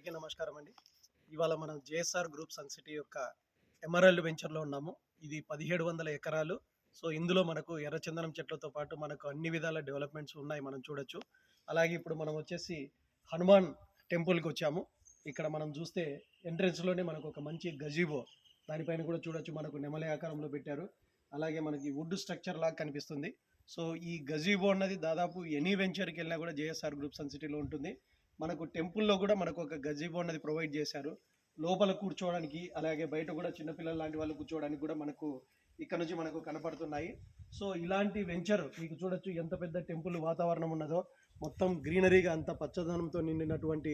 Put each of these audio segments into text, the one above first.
అందరికీ నమస్కారం అండి. ఇవాళ మనం జేఎస్ఆర్ గ్రూప్ సన్ సిటీ యొక్క ఎమరాల్డ్ వెంచర్‌లో ఉన్నాము. ఇది 1700 ఎకరాలు. సో, ఇందులో మనకు ఎర్రచందనం చెట్లతో పాటు మనకు అన్ని విధాల డెవలప్‌మెంట్స్ ఉన్నాయి మనం చూడొచ్చు. అలాగే ఇప్పుడు మనం వచ్చేసి హనుమాన్ టెంపుల్‌కొచ్చాము. ఇక్కడ మనం చూస్తే ఎంట్రన్స్‌లోనే మనకు ఒక మంచి గజీబో దానిపైన కూడా చూడొచ్చు, మనకు నెమలి ఆకారంలో పెట్టారు. అలాగే మనకి వుడ్ స్ట్రక్చర్ లాగా కనిపిస్తుంది. సో, ఈ గజీబో అన్నది దాదాపు ఎనీ వెంచర్‌కెళ్ళినా కూడా జేఎస్ఆర్ గ్రూప్ సన్ సిటీలో ఉంటుంది. మనకు టెంపుల్‌లో గూడా మనకు ఒక గజీబో అన్నది ప్రొవైడ్ చేశారు. లోపల కూర్చోవడానికి, అలాగే బయట కూడా చిన్న పిల్లలు లాంటి వాళ్ళు కూర్చోవడానికి కూడా మనకు ఇక్కడ నుంచి మనకు కనపడుతున్నాయి. సో, ఇలాంటి వెంచర్ మీకు చూడొచ్చు ఎంత పెద్ద టెంపుల్ వాతావరణం ఉన్నదో. మొత్తం గ్రీనరీగా అంత పచ్చదనంతో నిండినటువంటి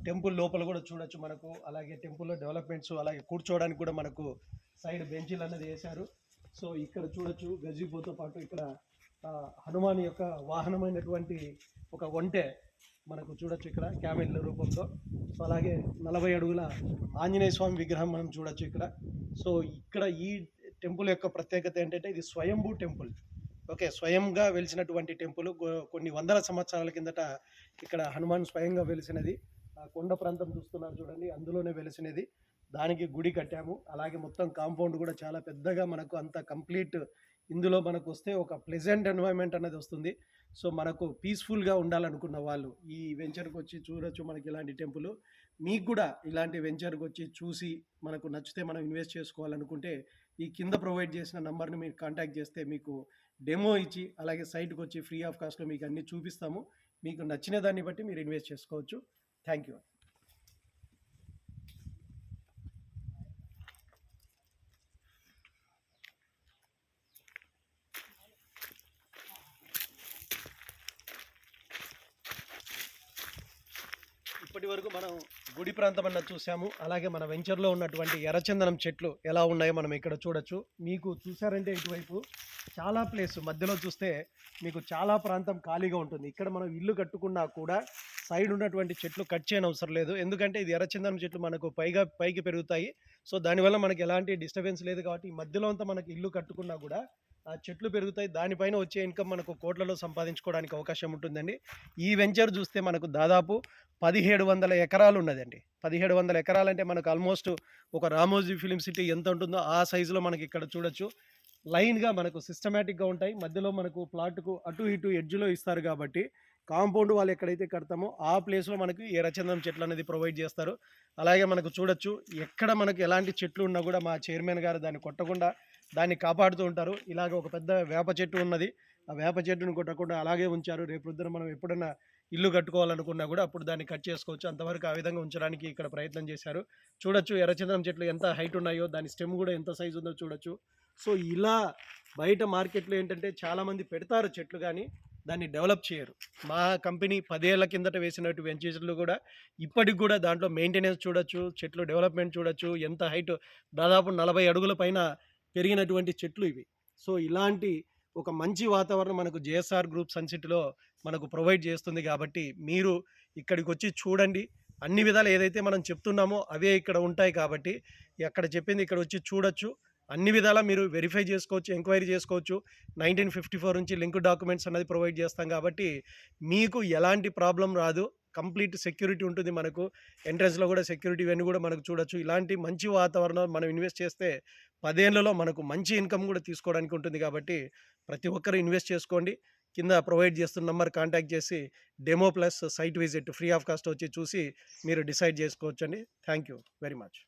టెంపుల్ లోపల కూడా చూడొచ్చు మనకు. అలాగే టెంపుల్‌లో డెవలప్‌మెంట్స్, అలాగే కూర్చోవడానికి కూడా మనకు సైడ్ బెంచీలు అన్నది వేశారు. సో, ఇక్కడ చూడొచ్చు గజీబోతో పాటు ఇక్కడ హనుమాన్ యొక్క వాహనమైనటువంటి ఒక ఒంటె మనకు చూడొచ్చు ఇక్కడ క్యామెల్ రూపంలో. సో, అలాగే 40 అడుగుల ఆంజనేయ స్వామి విగ్రహం మనం చూడొచ్చు ఇక్కడ. సో, ఇక్కడ ఈ టెంపుల్ యొక్క ప్రత్యేకత ఏంటంటే ఇది స్వయంభూ టెంపుల్. ఓకే, స్వయంగా వెలిసినటువంటి టెంపుల్. కొన్ని వందల సంవత్సరాల కిందట ఇక్కడ హనుమాన్ స్వయంగా వెలిసినది. ఆ కొండ ప్రాంతం చూస్తున్నారు చూడండి, అందులోనే వెలిసినది. దానికి గుడి కట్టాము. అలాగే మొత్తం కాంపౌండ్ కూడా చాలా పెద్దగా మనకు అంత కంప్లీట్. ఇందులో మనకు వస్తే ఒక ప్లెజెంట్ ఎన్వైర్న్మెంట్ అనేది వస్తుంది. సో, మనకు పీస్ఫుల్గా ఉండాలనుకున్న వాళ్ళు ఈ వెంచర్కి వచ్చి చూడొచ్చు. మనకి ఇలాంటి టెంపుల్ మీకు కూడా ఇలాంటి వెంచర్కి వచ్చి చూసి మనకు నచ్చితే మనం ఇన్వెస్ట్ చేసుకోవాలనుకుంటే ఈ కింద ప్రొవైడ్ చేసిన నంబర్ని మీరు కాంటాక్ట్ చేస్తే మీకు డెమో ఇచ్చి అలాగే సైట్కి వచ్చి ఫ్రీ ఆఫ్ కాస్ట్లో మీకు అన్నీ చూపిస్తాము. మీకు నచ్చిన దాన్ని బట్టి మీరు ఇన్వెస్ట్ చేసుకోవచ్చు. Thank you. ఇప్పటి వరకు మనం గుడి ప్రాంతం అన్నది చూసాము. అలాగే మన వెంచర్లో ఉన్నటువంటి ఎర్రచందనం చెట్లు ఎలా ఉన్నాయో మనం ఇక్కడ చూడొచ్చు. మీకు చూసారంటే ఇటువైపు చాలా ప్లేస్ మధ్యలో చూస్తే మీకు చాలా ప్రాంతం ఖాళీగా ఉంటుంది. ఇక్కడ మనం ఇల్లు కట్టుకున్నా కూడా సైడ్ ఉన్నటువంటి చెట్లు కట్ చేయని అవసరం లేదు. ఎందుకంటే ఇది ఎర్రచందనం చెట్లు మనకు పైకి పెరుగుతాయి. సో, దానివల్ల మనకి ఎలాంటి డిస్టర్బెన్స్ లేదు. కాబట్టి ఈ మధ్యలో అంతా మనకి ఇల్లు కట్టుకున్నా కూడా ఆ చెట్లు పెరుగుతాయి. దానిపైన వచ్చే ఇన్కమ్ మనకు కోట్లలో సంపాదించుకోవడానికి అవకాశం ఉంటుందండి. ఈ వెంచర్ చూస్తే మనకు దాదాపు 1700 ఎకరాలు ఉన్నదండి. 1700 ఎకరాలంటే మనకు ఆల్మోస్ట్ ఒక రామోజీ ఫిలిం సిటీ ఎంత ఉంటుందో ఆ సైజులో మనకి ఇక్కడ చూడొచ్చు. లైన్గా మనకు సిస్టమేటిక్గా ఉంటాయి. మధ్యలో మనకు ప్లాట్కు అటు ఇటు ఎడ్జ్లో ఇస్తారు కాబట్టి కాంపౌండ్ వాళ్ళు ఎక్కడైతే కడతామో ఆ ప్లేస్లో మనకి ఎర్రచందనం చెట్లు అనేది ప్రొవైడ్ చేస్తారు. అలాగే మనకు చూడొచ్చు ఎక్కడ మనకు ఎలాంటి చెట్లు ఉన్నా కూడా మా చైర్మన్ గారు దాన్ని కొట్టకుండా దాన్ని కాపాడుతూ ఉంటారు. ఇలాగ ఒక పెద్ద వేప చెట్టు ఉన్నది. ఆ వేప చెట్టును కొట్టకుండా అలాగే ఉంచారు. రేపు పొద్దున మనం ఎప్పుడన్నా ఇల్లు కట్టుకోవాలనుకున్నా కూడా అప్పుడు దాన్ని కట్ చేసుకోవచ్చు. అంతవరకు ఆ విధంగా ఉంచడానికి ఇక్కడ ప్రయత్నం చేశారు. చూడొచ్చు ఎర్రచందనం చెట్లు ఎంత హైట్ ఉన్నాయో, దాని స్టెమ్ కూడా ఎంత సైజు ఉందో చూడొచ్చు. సో, ఇలా బయట మార్కెట్లో ఏంటంటే చాలామంది పెడతారు చెట్లు కానీ దాన్ని డెవలప్ చేయరు. మా కంపెనీ 10 ఏళ్ల కిందట వేసినట్టు వెంచర్లు కూడా ఇప్పటికి కూడా దాంట్లో మెయింటెనెన్స్ చూడొచ్చు, చెట్లు డెవలప్మెంట్ చూడొచ్చు. ఎంత హైట్ దాదాపు 40 అడుగుల పైన పెరిగినటువంటి చెట్లు ఇవి. సో, ఇలాంటి ఒక మంచి వాతావరణం మనకు జేఎస్ఆర్ గ్రూప్ సన్ సిటీలో మనకు ప్రొవైడ్ చేస్తుంది. కాబట్టి మీరు ఇక్కడికి వచ్చి చూడండి. అన్ని విధాలు ఏదైతే మనం చెప్తున్నామో అవే ఇక్కడ ఉంటాయి. కాబట్టి అక్కడ చెప్పింది ఇక్కడ వచ్చి చూడొచ్చు. అన్ని విధాలా మీరు వెరిఫై చేసుకోవచ్చు, ఎంక్వైరీ చేసుకోవచ్చు. 1954 నుంచి లింక్ డాక్యుమెంట్స్ అనేది ప్రొవైడ్ చేస్తాం కాబట్టి మీకు ఎలాంటి ప్రాబ్లం రాదు. కంప్లీట్ సెక్యూరిటీ ఉంటుంది మనకు. ఎంట్రన్స్‌లో కూడా సెక్యూరిటీ ఇవన్నీ కూడా మనకు చూడొచ్చు. ఇలాంటి మంచి వాతావరణం మనం ఇన్వెస్ట్ చేస్తే 10 ఏళ్లలో మనకు మంచి ఇన్కమ్ కూడా తీసుకోవడానికి ఉంటుంది. కాబట్టి ప్రతి ఒక్కరు ఇన్వెస్ట్ చేసుకోండి. కింద ప్రొవైడ్ చేస్తున్న నంబర్ కాంటాక్ట్ చేసి demo plus site visit free of cost వచ్చి చూసి మీరు డిసైడ్ చేసుకోవచ్చండి. Thank you very much.